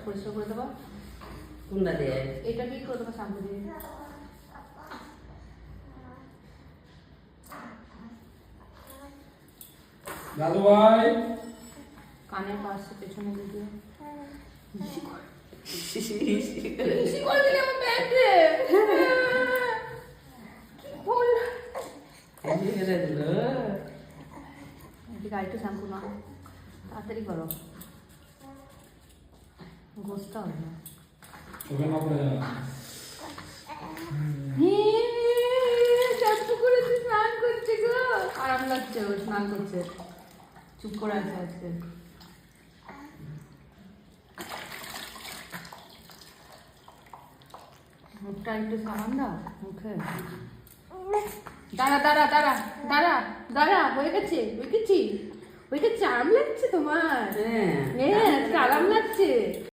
পরিষ্কার করে দেবো। কোনটা দিয়ে? এটা কি করে দেবো শ্যাম্পু দিয়ে। দাদু ভাই কানের পাশে পেছনে দিকে একটু শ্যাম্পু না, তাড়াতাড়ি করো, গোসটা হবে না। চোখে না পড়ে যাবে। শ্যাম্পু করেছে, স্নান করছে গো, আরাম লাগছে, ও স্নান করছে, চুপ করে আছে আজকে। মুখটা একটু সাবান দাও মুখে। দাঁড়া দাঁড়া দাঁড়া দাঁড়া দাঁড়া, হয়ে গেছে, হয়ে গেছি, হয়ে গেছে। আরাম লাগছে তোমার? হ্যাঁ হ্যাঁ, আজকে আরাম লাগছে।